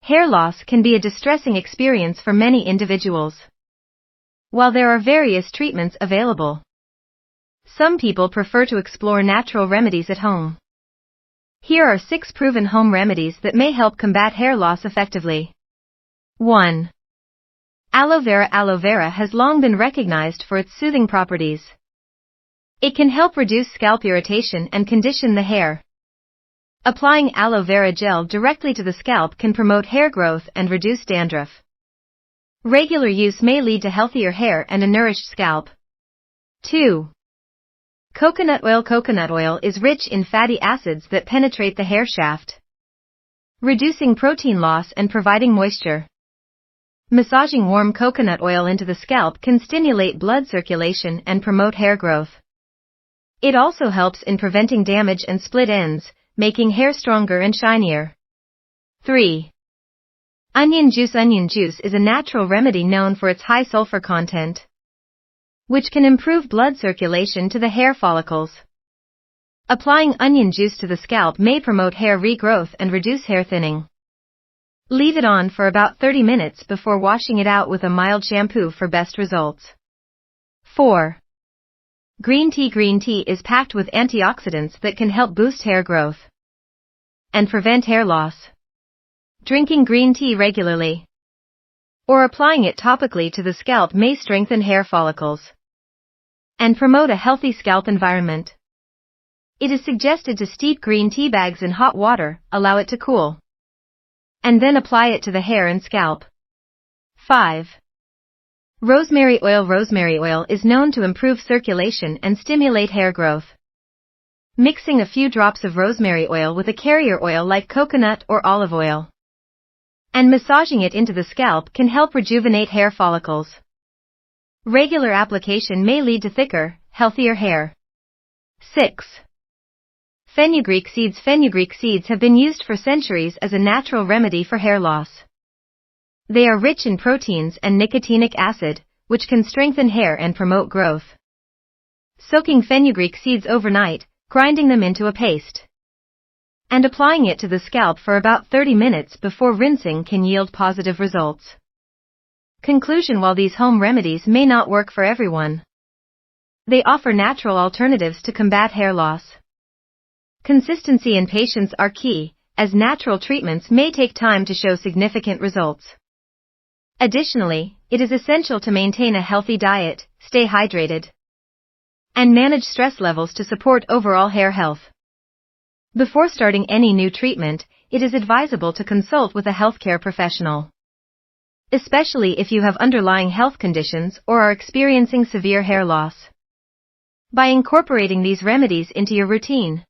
Hair loss can be a distressing experience for many individuals. While there are various treatments available, some people prefer to explore natural remedies at home. Here are 6 proven home remedies that may help combat hair loss effectively. 1. Aloe vera. Aloe vera has long been recognized for its soothing properties. It can help reduce scalp irritation and condition the hair. Applying aloe vera gel directly to the scalp can promote hair growth and reduce dandruff. Regular use may lead to healthier hair and a nourished scalp. 2. Coconut oil. Coconut oil is rich in fatty acids that penetrate the hair shaft, reducing protein loss and providing moisture. Massaging warm coconut oil into the scalp can stimulate blood circulation and promote hair growth. It also helps in preventing damage and split ends, making hair stronger and shinier. 3. Onion juice. Onion juice is a natural remedy known for its high sulfur content, which can improve blood circulation to the hair follicles. Applying onion juice to the scalp may promote hair regrowth and reduce hair thinning. Leave it on for about 30 minutes before washing it out with a mild shampoo for best results. 4. Green tea. Green tea is packed with antioxidants that can help boost hair growth and prevent hair loss. Drinking green tea regularly or applying it topically to the scalp may strengthen hair follicles and promote a healthy scalp environment. It is suggested to steep green tea bags in hot water, allow it to cool, and then apply it to the hair and scalp. 5. Rosemary oil. Rosemary oil is known to improve circulation and stimulate hair growth. Mixing a few drops of rosemary oil with a carrier oil like coconut or olive oil and massaging it into the scalp can help rejuvenate hair follicles. Regular application may lead to thicker, healthier hair. 6. Fenugreek seeds. Fenugreek seeds have been used for centuries as a natural remedy for hair loss. They are rich in proteins and nicotinic acid, which can strengthen hair and promote growth. Soaking fenugreek seeds overnight, grinding them into a paste, and applying it to the scalp for about 30 minutes before rinsing can yield positive results. Conclusion: while these home remedies may not work for everyone, they offer natural alternatives to combat hair loss. Consistency and patience are key, as natural treatments may take time to show significant results. Additionally, it is essential to maintain a healthy diet, stay hydrated, and manage stress levels to support overall hair health. Before starting any new treatment, it is advisable to consult with a healthcare professional, especially if you have underlying health conditions or are experiencing severe hair loss. By incorporating these remedies into your routine,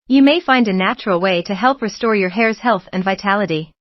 you may find a natural way to help restore your hair's health and vitality.